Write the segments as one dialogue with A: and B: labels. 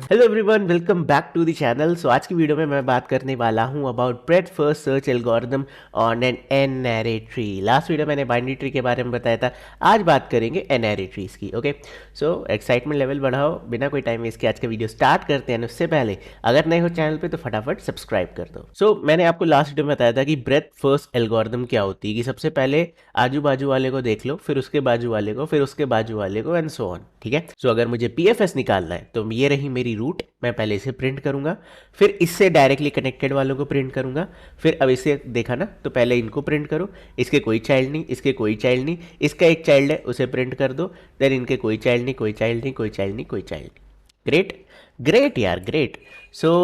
A: Hello everyone, welcome back to the channel. So आज की video में मैं बात करने वाला हूं about breadth first search algorithm on an N-Ary tree. Last video मैंने बाइनरी ट्री के बारे में बताया था, आज बात करेंगे N-Ary ट्रीज की। ओके, सो एक्साइटमेंट लेवल बढ़ाओ, बिना कोई टाइम वेस्ट के आज का वीडियो स्टार्ट करते हैं। उससे पहले अगर नए हो चैनल पे तो फटाफट सब्सक्राइब कर दो। सो मैंने आपको लास्ट वीडियो में बताया था कि ब्रेथ फर्स्ट एल्गोरिथम क्या होती है, कि सबसे पहले आजू बाजू वाले को देख लो, फिर उसके बाजू वाले को, फिर उसके बाजू वाले को, एंड सो ऑन। ठीक है, सो अगर मुझे BFS निकालना है तो ये रही मेरी रूट, मैं पहले इसे प्रिंट करूंगा, फिर इससे डायरेक्टली कनेक्टेड वालों को प्रिंट करूंगा, फिर अब इसे देखा ना तो पहले इनको प्रिंट करो, इसके कोई चाइल्ड नहीं, इसके कोई चाइल्ड नहीं, इसका एक चाइल्ड है उसे प्रिंट कर दो, देन इनके कोई चाइल्ड नहीं, कोई चाइल्ड नहीं, कोई चाइल्ड नहीं, कोई चाइल्ड नहीं। ग्रेट, ग्रेट यार, great. So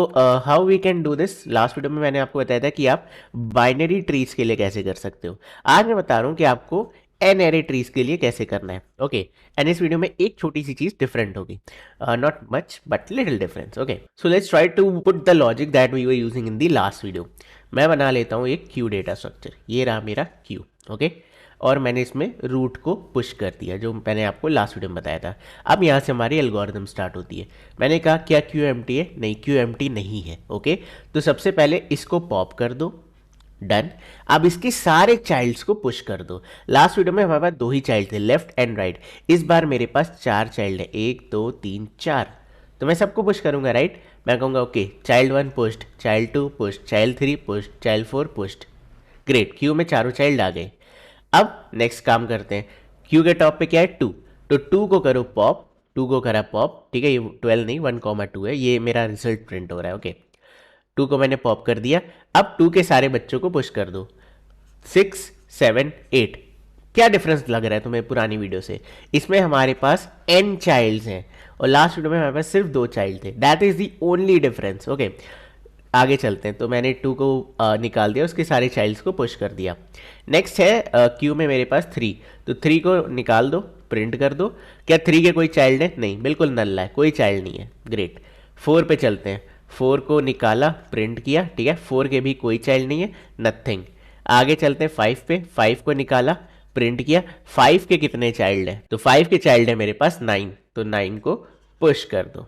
A: how we can do this, last video में मैंने आपको बताया था कि आप बाइनरी ट्रीज के लिए कैसे कर सकते हो। आज मैं बता रहा हूँ कि आपको N-Ary ट्रीज के लिए कैसे करना है। ओके, एंड इस वीडियो में एक छोटी सी चीज डिफरेंट होगी, not much but little difference. Okay, so let's try to put the logic that we were using in the last video. मैं बना लेता हूँ एक क्यू डेटा स्ट्रक्चर, ये रहा मेरा क्यू। ओके, और मैंने इसमें रूट को पुश कर दिया, जो मैंने आपको लास्ट वीडियो में बताया था। अब यहाँ से हमारी एल्गोरिथम स्टार्ट होती है। मैंने कहा क्या क्यू एम्प्टी है? नहीं, क्यू एम्प्टी नहीं है। ओके, तो सबसे पहले इसको पॉप कर दो, डन। अब इसके सारे चाइल्ड्स को पुश कर दो। लास्ट वीडियो में हमारे पास दो ही चाइल्ड थे, लेफ्ट एंड राइट। इस बार मेरे पास चार चाइल्ड है, 1 2 3 4, तो मैं सबको पुश करूंगा, राइट। मैं कहूंगा okay, child 1 pushed, child 2 pushed, child 3 pushed, child 4 pushed. Great, Q में चारों चाइल्ड आ गए। अब नेक्स्ट काम करते हैं, क्यू के टॉप पे क्या है? 2, तो 2 को करो पॉप, 2 को करा पॉप। ठीक है, ये 12 नहीं 1,2 है, ये मेरा रिजल्ट प्रिंट हो रहा है। ओके, 2 को मैंने पॉप कर दिया। अब 2 के सारे बच्चों को पुश कर दो, 6 7 8। क्या डिफरेंस लग रहा है तुम्हें पुरानी वीडियो से? इसमें हमारे पास n चाइल्ड्स हैं और लास्ट वीडियो में हमारे पास सिर्फ 2 चाइल्ड थे। That is the only difference. Okay, आगे चलते हैं। तो मैंने 2 को निकाल दिया, उसके सारे चाइल्ड्स को पुश कर दिया। नेक्स्ट है क्यू में मेरे पास 3, तो 3 को निकाल दो, प्रिंट कर दो। क्या 3 के कोई चाइल्ड है? नहीं, बिल्कुल नल है, कोई चाइल्ड नहीं है। ग्रेट, 4 पे चलते हैं। 4 को निकाला, प्रिंट किया, ठीक है, 4 के भी कोई चाइल्ड नहीं है, नथिंग। आगे चलते हैं 5 पे। 5 को निकाला, प्रिंट किया, 5 के कितने चाइल्ड है? तो 5 के चाइल्ड है मेरे पास 9, तो 9 को पुश कर दो।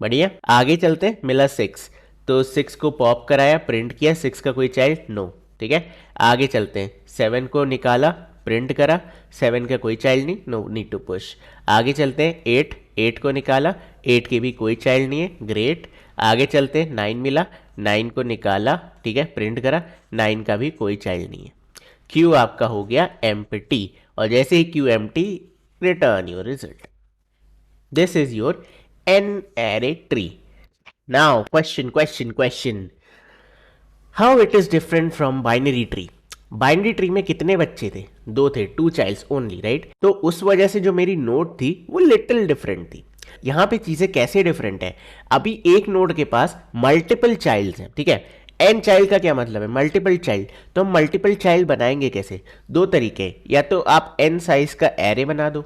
A: बढ़िया, आगे चलते हैं, मिला 6, तो 6 को पॉप कराया, प्रिंट किया, 6 का कोई चाइल्ड नो। ठीक है, आगे चलते हैं, 7 को निकाला, प्रिंट करा, 7 का कोई चाइल्ड नहीं, नो नीड टू पुश। आगे चलते हैं 8, 8 को निकाला, 8 के भी कोई चाइल्ड नहीं है, ग्रेट। आगे चलते हैं 9 मिला, 9 को निकाला, ठीक है, प्रिंट करा, 9 का भी कोई चाइल्ड नहीं है। क्यू आपका हो गया एम्प्टी, और जैसे ही queue empty, return your result. This is your N-Ary tree. Now, question. How it is different from binary tree? Binary tree में कितने बच्चे थे? 2 थे, 2 चाइल्ड्स ओनली, राइट। तो उस वजह से जो मेरी नोड थी वो लिटिल डिफरेंट थी। यहां पे चीजें कैसे डिफरेंट है? अभी एक नोड के पास मल्टीपल चाइल्ड्स हैं, ठीक है। एन चाइल्ड का क्या मतलब है? Multiple child. तो हम मल्टीपल चाइल्ड बनाएंगे कैसे? 2 तरीके, या तो आप एन साइज का एरे बना दो,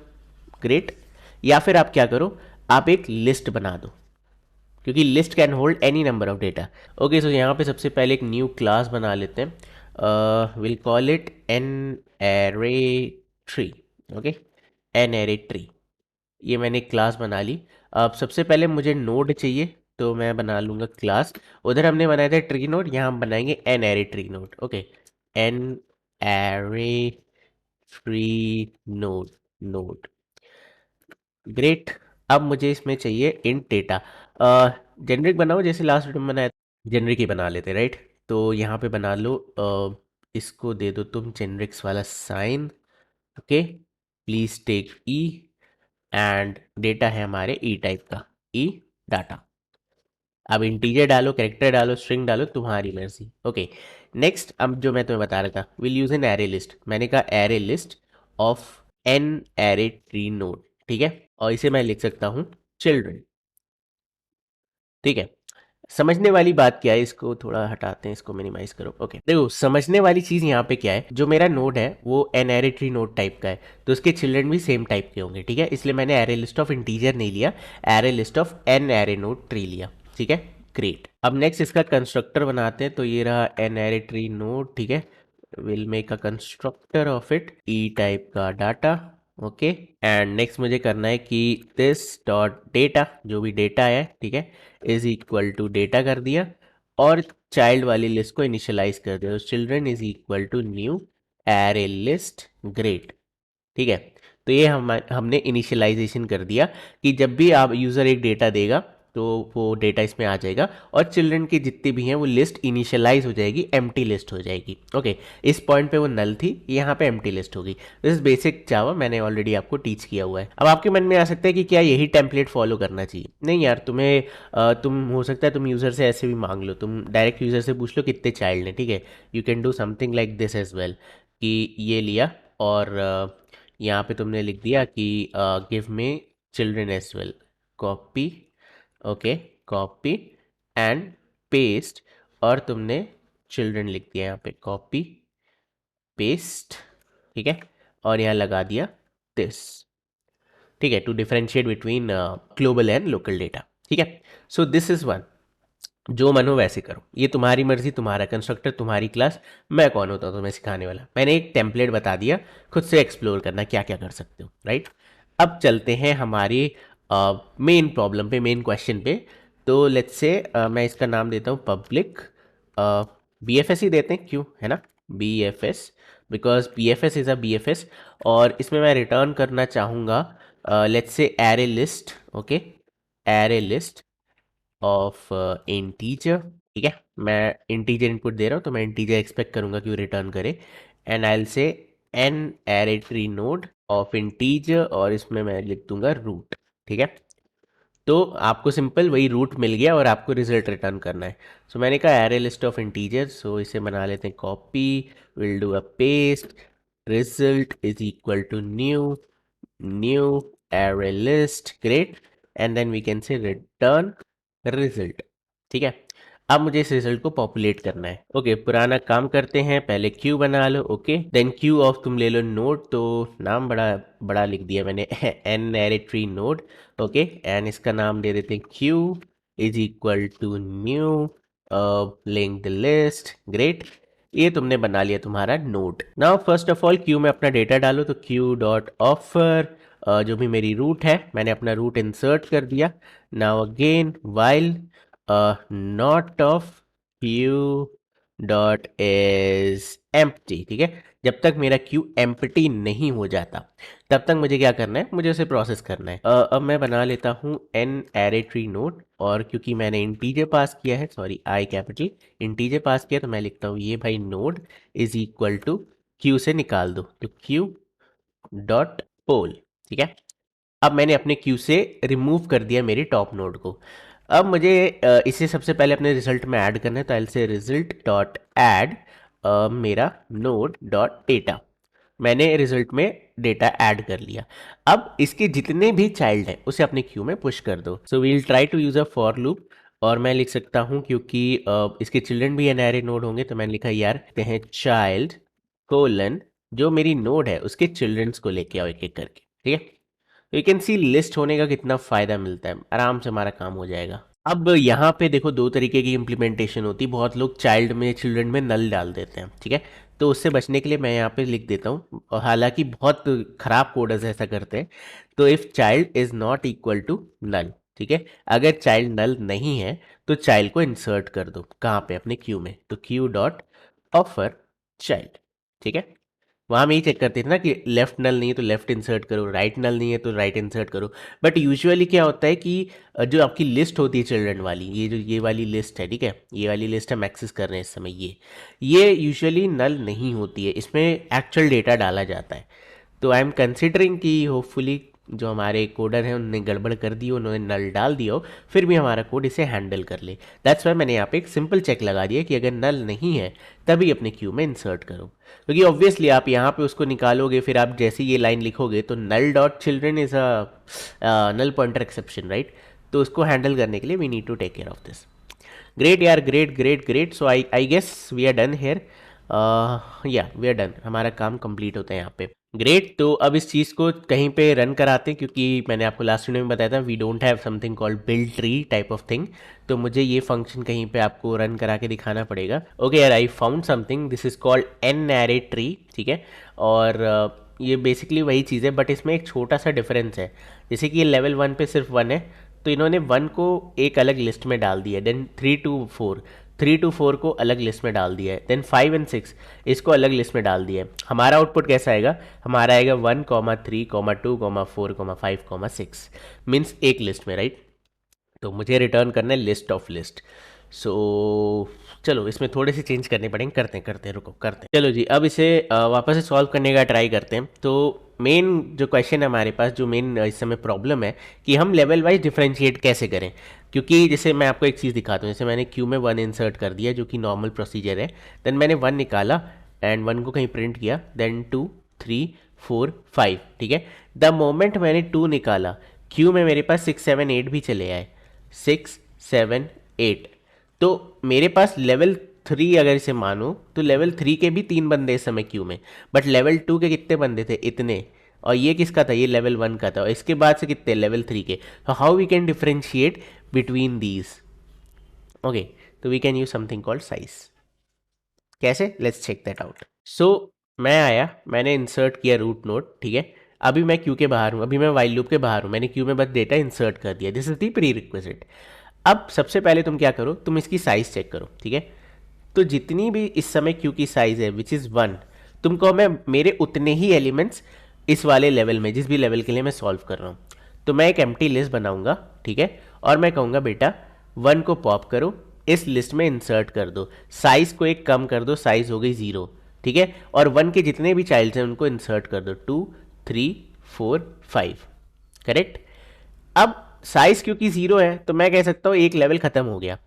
A: ग्रेट, या फिर आप क्या करो, आप एक लिस्ट बना दो, क्योंकि list can hold any number of data. Okay, so यहाँ पे सबसे पहले एक न्यू क्लास बना लेते हैं, will call it N-Ary tree. Okay, N-Ary tree, ये मैंने क्लास बना ली। अब सबसे पहले मुझे नोड चाहिए, तो मैं बना लूँगा क्लास। उधर हमने बनाया था ट्री नोड, यहाँ हम बनाएंगे N-Ary tree node. Okay, N-Ary tree node, node, great. अब मुझे इसमें चाहिए इंट डेटा। जेनरिक बनाओ, जैसे लास्ट वीडियो में बनाया, जेनरिक ही बना लेते, राइट। तो यहाँ पे बना लो, इसको दे दो तुम जेनरिक्स वाला sign. Okay, please take E, and data है हमारे ई टाइप का, ई डाटा। अब इंटीजर डालो, कैरेक्टर डालो, स्ट्रिंग डालो, तुम्हारी मर्जी। ओके, नेक्स्ट अब जो मैं तुम्हें बता रहा था, will use an array list. मैंने कहा array list of N-Ary tree node, ठीक है, और इसे मैं लिख सकता हूं चिल्ड्रन। ठीक है, समझने वाली बात क्या है, इसको थोड़ा हटाते हैं, इसको मिनिमाइज करो। ओके, देखो समझने वाली चीज यहाँ पे क्या है, जो मेरा नोड है वो N-Ary ट्री नोड टाइप का है, तो उसके चिल्ड्रन भी सेम टाइप के होंगे, ठीक है। इसलिए मैंने एरे लिस्ट ऑफ इंटीजर नहीं लिया, array list of N-Ary node tree लिया, ठीक है, ग्रेट। अब नेक्स्ट इसका कंस्ट्रक्टर बनाते हैं, तो ये रहा N-Ary ट्री नोड, ठीक है। Will make a constructor of it, E type का डाटा, ओके। एंड नेक्स्ट मुझे करना है कि दिस डॉट डेटा, जो भी डेटा है, ठीक है, इज इक्वल टू डेटा कर दिया और चाइल्ड वाली लिस्ट को इनिशियलाइज कर दिया, तो children is equal to new array list grade. ठीक है, तो ये हमने इनिशियलाइजेशन कर दिया कि जब भी आप यूज़र एक डेटा देगा तो वो डेटा इसमें आ जाएगा और चिल्ड्रन की जितनी भी हैं वो लिस्ट इनिशियलाइज हो जाएगी, एम्प्टी लिस्ट हो जाएगी। ओके, इस पॉइंट पे वो नल थी, यहाँ पे एम्प्टी लिस्ट होगी। दिस इज बेसिक जावा, मैंने ऑलरेडी आपको टीच किया हुआ है। अब आपके मन में आ सकता है कि क्या यही टेम्पलेट फॉलो करना चाहिए? नहीं यार, तुम्हें तुम हो सकता है तुम यूज़र से ऐसे भी मांग लो, तुम डायरेक्ट यूज़र से पूछ लो कितने चाइल्ड हैं, ठीक है। You can do something like this as well, कि ये लिया और यहाँ पे तुमने लिख दिया कि give me children as well, copy, okay, copy and paste, और तुमने चिल्ड्रन लिख दिया यहाँ पे, कॉपी पेस्ट, ठीक है, और यहाँ लगा दिया दिस, ठीक है, to differentiate between global and local data. ठीक है, सो दिस इज वन, जो मन हो वैसे करो, ये तुम्हारी मर्जी, तुम्हारा कंस्ट्रक्टर, तुम्हारी क्लास, मैं कौन होता हूँ तुम्हें सिखाने वाला। मैंने एक टेम्पलेट बता दिया, खुद से एक्सप्लोर करना क्या क्या कर सकते हो, राइट। अब चलते हैं हमारी मेन प्रॉब्लम पे, मेन क्वेश्चन पे। तो लेट्स से मैं इसका नाम देता हूँ पब्लिक, बी एफ एस ही देते हैं, क्यों, है ना, B F S, because B F S is a B F S. और इसमें मैं रिटर्न करना चाहूँगा let's say array list, okay, array list of integer, ठीक है। मैं इंटीजर इनपुट दे रहा हूँ तो मैं इंटीजर एक्सपेक्ट करूंगा कि वो रिटर्न करे। And I will say an array tree node of integer, और इसमें मैं लिख दूंगा रूट, ठीक है। तो आपको सिंपल वही रूट मिल गया और आपको रिजल्ट रिटर्न करना है। सो मैंने कहा array list of integer, so इसे बना लेते हैं copy, will do a paste, result is equal to new new array list, great, and then we can say return result। ठीक है, अब मुझे इस रिजल्ट को पॉपुलेट करना है। ओके, पुराना काम करते हैं, पहले क्यू बना लो, ओके, देन क्यू ऑफ तुम ले लो नोड, तो नाम बड़ा बड़ा लिख दिया मैंने n-ary tree node, okay, and इसका नाम दे देते हैं queue is equal to new linked list, great. ये तुमने बना लिया तुम्हारा node. Now first of all queue में अपना डेटा डालो, तो क्यू डॉट ऑफर, जो भी मेरी रूट है मैंने अपना रूट इंसर्ट कर दिया। Now again while not of Q dot is empty, ठीक है, जब तक मेरा क्यू एम्प्टी नहीं हो जाता तब तक मुझे क्या करना है, मुझे उसे प्रोसेस करना है। अब मैं बना लेता हूँ एन एरे ट्री नोड, और क्योंकि मैंने इंटीजर पास किया है, sorry I capital integer pass किया, तो मैं लिखता हूँ ये भाई node is equal to queue से निकाल दो, तो क्यू डॉट पोल, ठीक है। अब मैंने अपने क्यू से रिमूव कर दिया मेरे टॉप नोड को। अब मुझे इसे सबसे पहले अपने रिजल्ट में ऐड करना है, तो आई से रिजल्ट डॉट ऐड मेरा नोड डॉट डेटा, मैंने रिजल्ट में डेटा ऐड कर लिया। अब इसके जितने भी चाइल्ड हैं उसे अपने क्यू में पुश कर दो। So we'll try to use a for loop, और मैं लिख सकता हूँ क्योंकि इसके चिल्ड्रन भी एनआरए नोड होंगे, तो मैंने लिखा यार कहते हैं चाइल्ड कोलन, जो मेरी नोड है उसके चिल्ड्रंस को लेके आओ एक एक करके, ठीक है। तो यू कैन सी लिस्ट होने का कितना फ़ायदा मिलता है, आराम से हमारा काम हो जाएगा। अब यहाँ पे देखो दो तरीके की इम्प्लीमेंटेशन होती है, बहुत लोग चाइल्ड में चिल्ड्रन में नल डाल देते हैं, ठीक है। तो उससे बचने के लिए मैं यहाँ पे लिख देता हूँ, और हालांकि बहुत खराब कोडर्स ऐसा करते हैं। तो if child is not equal to null, ठीक है, अगर चाइल्ड नल नहीं है तो चाइल्ड को इंसर्ट कर दो, कहाँ पे, अपने क्यू में, तो क्यू डॉट ऑफर चाइल्ड, ठीक है। वहाँ हम यही चेक करते थे ना कि लेफ्ट नल नहीं है तो लेफ्ट इंसर्ट करो, राइट नल नहीं है तो राइट इंसर्ट करो। बट यूजुअली क्या होता है कि जो आपकी लिस्ट होती है चिल्ड्रन वाली, ये जो ये वाली लिस्ट है, ठीक है, ये वाली लिस्ट हम एक्सेस कर रहे हैं इस समय, ये यूजुअली नल नहीं होती है, इसमें एक्चुअल डेटा डाला जाता है। तो आई एम कंसिडरिंग कि होपफुली जो हमारे कोडर हैं उन्होंने गड़बड़ कर दी, उन्होंने नल डाल दिया हो, फिर भी हमारा कोड इसे हैंडल कर ले। दैट्स वाई मैंने यहाँ पे एक सिंपल चेक लगा दिया कि अगर नल नहीं है तभी अपने क्यू में इंसर्ट करो, क्योंकि ऑब्वियसली आप यहाँ पे उसको निकालोगे, फिर आप जैसे ये लाइन लिखोगे तो null dot children is a null pointer exception, right. तो उसको हैंडल करने के लिए we need to take care of this. Great यार, great great great. So I guess we are done here, yeah we are done, हमारा काम complete होता है यहाँ पे। ग्रेट, तो अब इस चीज़ को कहीं पे रन कराते हैं, क्योंकि मैंने आपको लास्ट वीडियो में बताया था we don't have something called build tree type of thing, तो मुझे ये फंक्शन कहीं पे आपको रन करा के दिखाना पड़ेगा। ओके यार, I found something, this is called an array tree, ठीक है। और ये बेसिकली वही चीज़ है, बट इसमें एक छोटा सा डिफरेंस है। जैसे कि ये लेवल 1 पे सिर्फ 1 है, तो इन्होंने 1 को एक अलग लिस्ट में डाल दिया है। देन 3 to 4 को अलग लिस्ट में डाल दिया है। देन 5 और 6 इसको अलग लिस्ट में डाल दिया है। हमारा आउटपुट कैसा आएगा? हमारा आएगा 1, 3, 2, 4, 5 मीन्स एक लिस्ट में, राइट। तो मुझे रिटर्न करना है लिस्ट ऑफ लिस्ट। सो चलो इसमें थोड़े से चेंज करने पड़ेंगे, करते हैं, रुको करते हैं। चलो जी, अब इसे वापस से सॉल्व करने का ट्राई करते हैं। तो मेन जो क्वेश्चन है हमारे पास, जो मेन इस समय प्रॉब्लम है कि हम लेवल वाइज डिफरेंशिएट कैसे करें। क्योंकि जैसे मैं आपको एक चीज़ दिखाता हूँ, जैसे मैंने क्यू में 1 इंसर्ट कर दिया जो कि नॉर्मल प्रोसीजर है। देन मैंने 1 निकाला एंड 1 को कहीं प्रिंट किया। देन 2, 3, 4, 5, ठीक है। द मोमेंट मैंने 2 निकाला, क्यू में मेरे पास 6, 7, 8 भी चले आए। 6, 7, 8। तो मेरे पास लेवल 3 अगर इसे मानो तो लेवल 3 के भी 3 बंदे इस समय क्यू में। बट लेवल 2 के कितने बंदे थे? इतने। और ये किसका था? ये लेवल 1 का था। और इसके बाद से कितने? लेवल 3 के। तो how we can differentiate between these? Okay, तो we can use something called size. कैसे? Let's check that out. So मैं आया, मैंने इंसर्ट किया रूट नोड, ठीक है। अभी मैं क्यू के बाहर हूँ, अभी मैं वाइल लूप के बाहर हूँ, मैंने क्यू में बस डेटा इंसर्ट कर दिया। This is the pre requisite. अब सबसे पहले तुम क्या करो, तुम इसकी साइज चेक करो, ठीक है। तो जितनी भी इस समय क्यू की साइज है विच इज़ 1, तुमको मैं मेरे उतने ही एलिमेंट्स इस वाले लेवल में, जिस भी लेवल के लिए मैं सॉल्व कर रहा हूँ, तो मैं एक एम्प्टी लिस्ट बनाऊंगा, ठीक है। और मैं कहूँगा बेटा 1 को पॉप करो, इस लिस्ट में इंसर्ट कर दो, साइज को एक कम कर दो, साइज हो गई 0, ठीक है। और 1 के जितने भी चाइल्ड हैं उनको इंसर्ट कर दो, 2, 3, 4, 5, करेक्ट। अब साइज क्योंकि 0 है तो मैं कह सकता हूँ एक लेवल खत्म हो गया।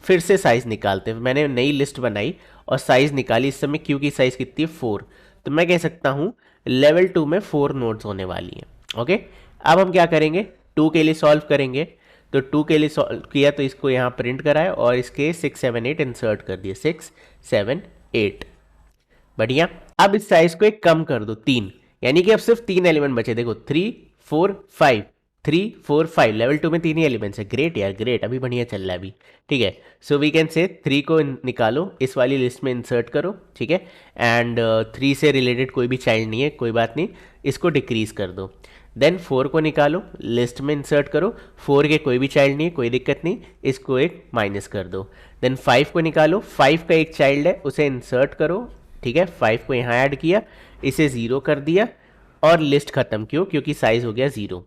A: फिर से साइज निकालते हैं, मैंने नई लिस्ट बनाई और साइज निकाली। इस समय क्यू की साइज कितनी है? 4। तो मैं कह सकता हूँ लेवल 2 में 4 नोड्स होने वाली हैं। ओके, अब हम क्या करेंगे? 2 के लिए सॉल्व करेंगे। तो 2 के लिए सॉल्व किया तो इसको यहाँ प्रिंट कराया और इसके 6, 7, 8 इंसर्ट कर दिए। 6, 7, 8, बढ़िया। अब इस साइज को एक कम कर दो, 3, यानी कि अब सिर्फ 3 एलिमेंट बचे। देखो 3, 4, 5, 3, 4, 5, लेवल 2 में 3 ही एलिमेंट्स है। ग्रेट यार, ग्रेट, अभी बढ़िया चल रहा है अभी, ठीक है। सो वी कैन से 3 को निकालो, इस वाली लिस्ट में इंसर्ट करो, ठीक है। एंड 3 से रिलेटेड कोई भी चाइल्ड नहीं है, कोई बात नहीं, इसको डिक्रीज कर दो। देन 4 को निकालो, लिस्ट में इंसर्ट करो, 4 के कोई भी चाइल्ड नहीं है, कोई दिक्कत नहीं, इसको एक माइनस कर दो। देन 5 को निकालो, 5 का एक चाइल्ड है, उसे इंसर्ट करो, ठीक है। 5 को यहाँ ऐड किया, इसे 0 कर दिया और लिस्ट खत्म। क्यों? क्योंकि साइज हो गया 0,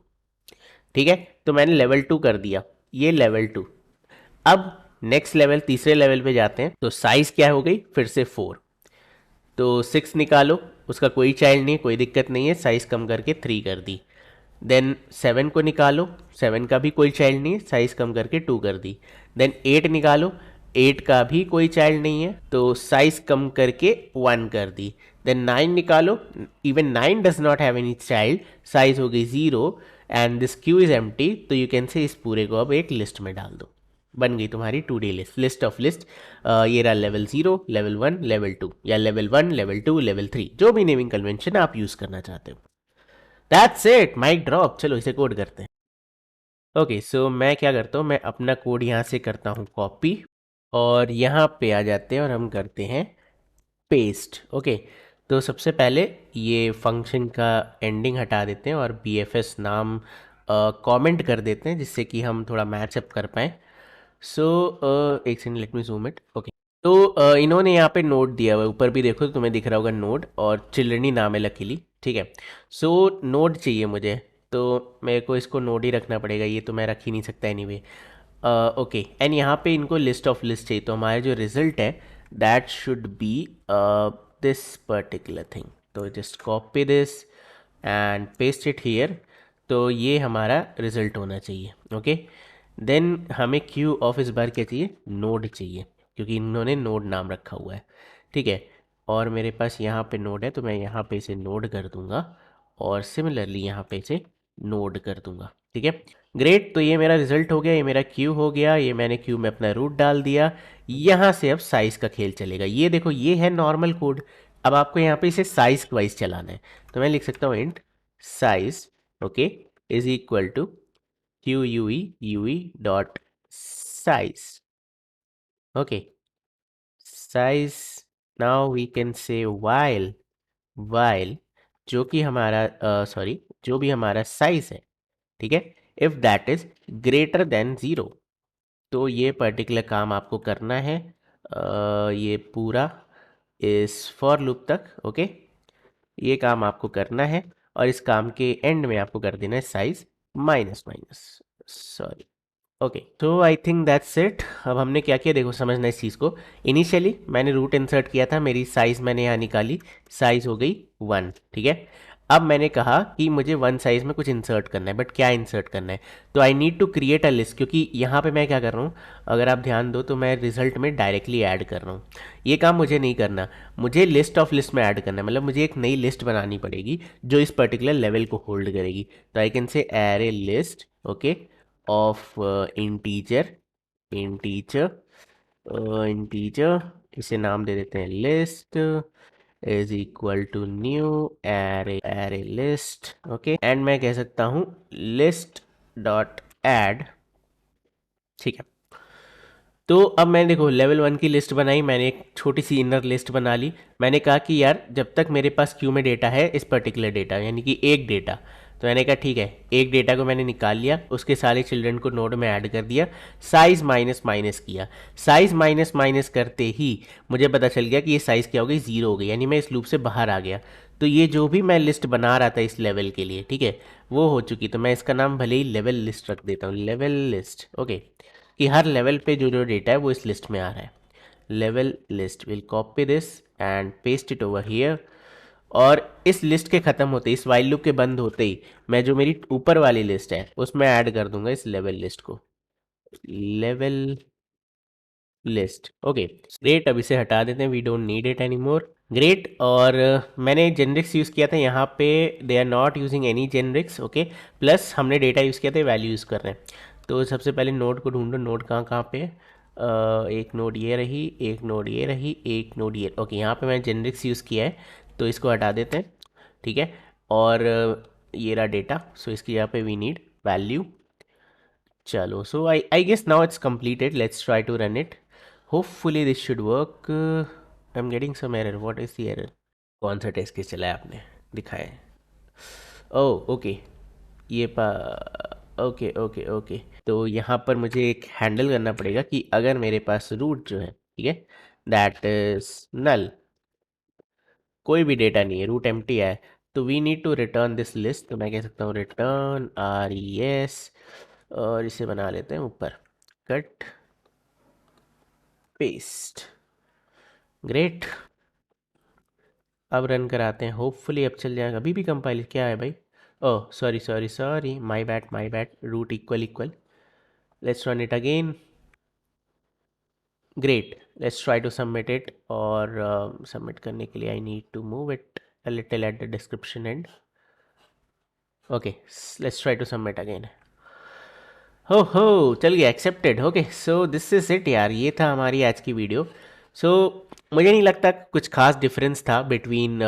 A: ठीक है। तो मैंने लेवल 2 कर दिया, ये लेवल 2। अब नेक्स्ट लेवल, तीसरे लेवल पे जाते हैं। तो साइज क्या हो गई? फिर से 4। तो 6 निकालो, उसका कोई चाइल्ड नहीं है, कोई दिक्कत नहीं है, साइज कम करके 3 कर दी। देन 7 को निकालो, 7 का भी कोई चाइल्ड नहीं है, साइज कम करके 2 कर दी। देन 8 निकालो, 8 का भी कोई चाइल्ड नहीं है तो साइज कम करके 1 कर दी। देन 9 निकालो, even 9 does not have any child, size हो गई 0 and this Q is empty. तो यू कैन से इस पूरे को अब एक लिस्ट में डाल दो। बन गई तुम्हारी 2D list, list of list. ये रहा लेवल 0, लेवल 1, लेवल 2, या लेवल 1, लेवल 2, लेवल 3, जो भी नेमिंग कन्वेंशन आप यूज़ करना चाहते हो। That's it, mic drop. चलो इसे कोड करते हैं। ओके, सो मैं क्या करता हूँ, मैं अपना कोड यहाँ से करता हूँ कॉपी और यहाँ पे आ जाते हैं और हम करते हैं पेस्ट। ओके, तो सबसे पहले ये फंक्शन का एंडिंग हटा देते हैं और BFS नाम कमेंट कर देते हैं जिससे कि हम थोड़ा मैचअप कर पाएँ। सो एक second, let me zoom it. Okay, तो इन्होंने यहाँ पे नोड दिया हुआ है, ऊपर भी देखो तो तुम्हें दिख रहा होगा नोड, और चिल्ड्रनी नाम है लकीली, ठीक है। सो नोड चाहिए मुझे, तो मेरे को इसको नोड ही रखना पड़ेगा, ये तो मैं रख ही नहीं सकता एनीवे। ओके, एंड यहाँ पे इनको लिस्ट ऑफ लिस्ट चाहिए, तो हमारा जो रिजल्ट है that should be this particular thing. तो just copy this and paste it here. तो ये हमारा रिजल्ट होना चाहिए। ओके, देन हमें क्यू ऑफ इस बार क्या चाहिए? नोड चाहिए, क्योंकि इन्होंने नोड नाम रखा हुआ है, ठीक है। और मेरे पास यहाँ पे नोड है तो मैं यहाँ पे इसे नोड कर दूंगा और सिमिलरली यहाँ पे इसे नोड कर दूंगा, ठीक है। ग्रेट, तो ये मेरा रिजल्ट हो गया, ये मेरा क्यू हो गया, ये मैंने क्यू में अपना रूट डाल दिया। यहाँ से अब साइज का खेल चलेगा। ये देखो, ये है नॉर्मल कोड। अब आपको यहाँ पे इसे साइज वाइज चलाना है, तो मैं लिख सकता हूँ int size, okay, is equal to QUE dot size. Okay, size. Now we can say while जो कि हमारा सॉरी जो भी हमारा साइज है, ठीक है, if that is greater than zero. तो ये पर्टिकुलर काम आपको करना है, ये पूरा इस फॉर लूप तक। ओके, ये काम आपको करना है और इस काम के एंड में आपको कर देना है size minus minus, sorry. Okay, तो आई थिंक दैट्स इट। अब हमने क्या किया देखो, समझना इस चीज़ को। इनिशियली मैंने रूट इंसर्ट किया था, मेरी साइज़ मैंने यहाँ निकाली, साइज़ हो गई 1, ठीक है। अब मैंने कहा कि मुझे 1 साइज़ में कुछ इंसर्ट करना है, बट क्या इंसर्ट करना है, तो I need to create a list, क्योंकि यहाँ पे मैं क्या कर रहा हूँ, अगर आप ध्यान दो तो मैं रिजल्ट में डायरेक्टली ऐड कर रहा हूँ। ये काम मुझे नहीं करना, मुझे लिस्ट ऑफ लिस्ट में ऐड करना है, मतलब मुझे एक नई लिस्ट बनानी पड़ेगी जो इस पर्टिकुलर लेवल को होल्ड करेगी। तो I can say array list, okay, of integer, integer integer, इसे नाम दे देते हैं list is equal to new array, array list. Okay, and मैं कह सकता हूँ लिस्ट डॉट ऐड, ठीक है। तो अब मैंने देखो लेवल 1 की लिस्ट बनाई, मैंने एक छोटी सी इनर लिस्ट बना ली। मैंने कहा कि यार जब तक मेरे पास क्यू में डेटा है, इस पर्टिकुलर डेटा यानी कि एक डेटा, तो मैंने कहा ठीक है, एक डेटा को मैंने निकाल लिया, उसके सारे चिल्ड्रन को नोड में ऐड कर दिया, साइज माइनस माइनस किया। साइज माइनस माइनस करते ही मुझे पता चल गया कि ये साइज क्या हो गई, जीरो हो गई, यानी मैं इस लूप से बाहर आ गया। तो ये जो भी मैं लिस्ट बना रहा था इस लेवल के लिए, ठीक है, वो हो चुकी। तो मैं इसका नाम भले ही लेवल लिस्ट रख देता हूँ, लेवल लिस्ट। ओके, कि हर लेवल पे जो जो डेटा है वो इस लिस्ट में आ रहा है। Level list, will copy this and paste it over here. और इस लिस्ट के ख़त्म होते ही, इस वाइल लूप के बंद होते ही, मैं जो मेरी ऊपर वाली लिस्ट है उसमें ऐड कर दूंगा इस लेवल लिस्ट को, लेवल लिस्ट। ओके, ग्रेट, अब इसे हटा देते हैं, we don't need it any more. Great. और मैंने जेनरिक्स यूज़ किया था यहाँ पे, they are not using any generics. Okay, plus हमने डेटा यूज़ किया था, वैल्यू यूज़ कर रहे हैं। तो सबसे पहले नोड को ढूंढो, नोड कहाँ कहाँ पे एक नोड ये रही, एक नोड ये रही, एक नोड ये। ओके, यहाँ पे मैं जेनरिक्स यूज़ किया है, तो इसको हटा देते हैं, ठीक है। और ये रहा डेटा, सो इसकी यहाँ पे वी नीड वैल्यू। चलो, so I guess now it's completed. Let's try to run it. Hopefully this should work. I'm getting some error. What is the error? कौन सा टेस्ट केस चलाया आपने, दिखाए? ओह ओके, ये पा ओके ओके ओके। तो यहाँ पर मुझे एक हैंडल करना पड़ेगा कि अगर मेरे पास रूट जो है, ठीक है, दैट इज नल, कोई भी डेटा नहीं है, रूट एम्प्टी है, तो we need to return this list. तो मैं कह सकता हूँ रिटर्न आर ई एस, और इसे बना लेते हैं ऊपर, कट पेस्ट। ग्रेट, अब रन कराते हैं, होपफुली अब चल जाएगा। अभी भी कंपाइल क्या है भाई, oh sorry sorry sorry, my bad, root equal equal. Let's run it again. Great, let's try to submit it. और सबमिट करने के लिए I need to move it a little at the description end. Okay, let's try to submit again. हो चल गया, accepted. Okay, so this is it यार, ये था हमारी आज की वीडियो। सो मुझे नहीं लगता कुछ खास डिफरेंस था between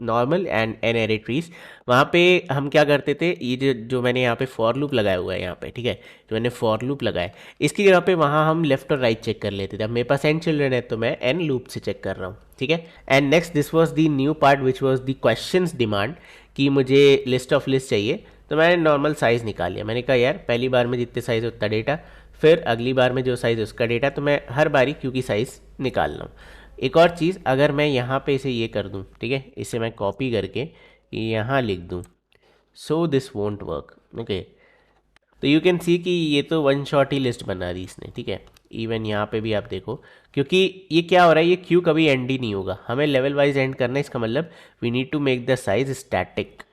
A: normal and an array trees. वहाँ पे हम क्या करते थे, ये जो मैंने यहाँ पे फॉर लूप लगाया हुआ है यहाँ पे, ठीक है, जो मैंने फॉर लूप लगाया, इसकी जगह पे वहाँ हम लेफ्ट और राइट चेक कर लेते थे। अब मेरे पास एन चिल्ड्रन है तो मैं एन लूप से चेक कर रहा हूँ, ठीक है। And next, this was the new part which was the questions demand, कि मुझे लिस्ट ऑफ लिस्ट चाहिए। तो मैंने नॉर्मल साइज़ निकाल लिया, मैंने कहा यार पहली बार में जितने साइज़ उतना डेटा, फिर अगली बार में जो साइज़ है उसका डेटा, तो मैं हर बारी क्यू की साइज़ निकाल रहा हूँ। एक और चीज़, अगर मैं यहाँ पे इसे ये कर दूँ, ठीक है, इसे मैं कॉपी करके यहाँ लिख दूँ, so this won't work. Okay, तो यू कैन सी कि ये तो वन शॉट ही लिस्ट बना दी इसने, ठीक है। इवन यहाँ पे भी आप देखो, क्योंकि ये क्या हो रहा है, ये क्यू कभी एंड ही नहीं होगा, हमें लेवल वाइज एंड करना है। इसका मतलब we need to make the size static.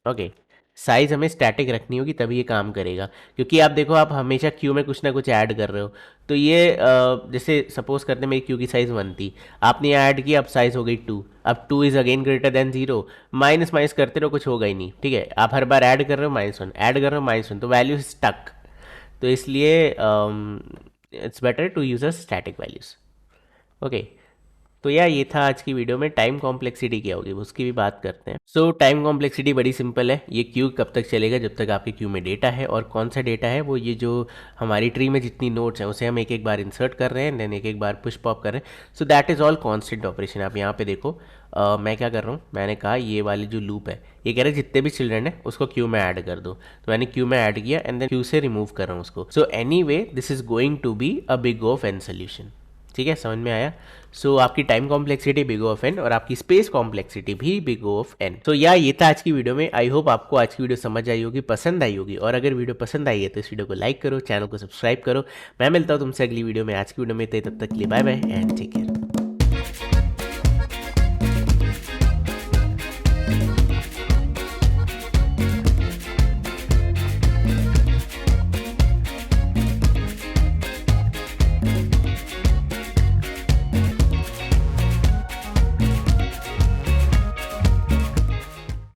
A: Okay, size हमें स्टैटिक रखनी होगी तभी ये काम करेगा। क्योंकि आप देखो, आप हमेशा क्यू में कुछ ना कुछ ऐड कर रहे हो, तो ये जैसे सपोज करते हैं मेरी क्यू की साइज़ 1 थी, आपने ऐड किया, अब साइज़ हो गई 2, अब 2 is again greater than 0, minus minus करते रहो, कुछ होगा ही नहीं, ठीक है। आप हर बार ऐड कर रहे हो -1, ऐड कर रहे हो -1, तो वैल्यू स्टक। तो इसलिए it's better to use a static values. Okay, तो यार ये था आज की वीडियो में टाइम कॉम्प्लेक्सिटी क्या होगी उसकी भी बात करते हैं। सो टाइम कॉम्प्लेक्सिटी बड़ी सिंपल है, ये क्यू कब तक चलेगा जब तक आपके क्यू में डेटा है, और कौन सा डेटा है वो ये जो हमारी ट्री में जितनी नोड्स हैं उसे हम एक एक बार इंसर्ट कर रहे हैं, देन एक एक बार पुश पॉप कर रहे हैं। So that is all constant operation. आप यहाँ पे देखो मैं क्या कर रहा हूँ, मैंने कहा ये वाली जो लूप है ये कह रहा है जितने भी चिल्ड्रन है उसको क्यू में ऐड कर दो, तो मैंने क्यू में ऐड किया एंड देन क्यू से रिमूव कर रहा हूँ उसको। So anyway this is going to be a big of N solution. ठीक है, समझ में आया। सो आपकी time complexity big of N और आपकी स्पेस कॉम्प्लेक्सिटी भी बिग ऑफ एन। तो यार ये था आज की वीडियो में। आई होप आपको आज की वीडियो समझ आई होगी, पसंद आई होगी, और अगर वीडियो पसंद आई है तो इस वीडियो को लाइक करो, चैनल को सब्सक्राइब करो। मैं मिलता हूँ तुमसे अगली वीडियो में। आज की वीडियो में तब तक के लिए bye bye and take care.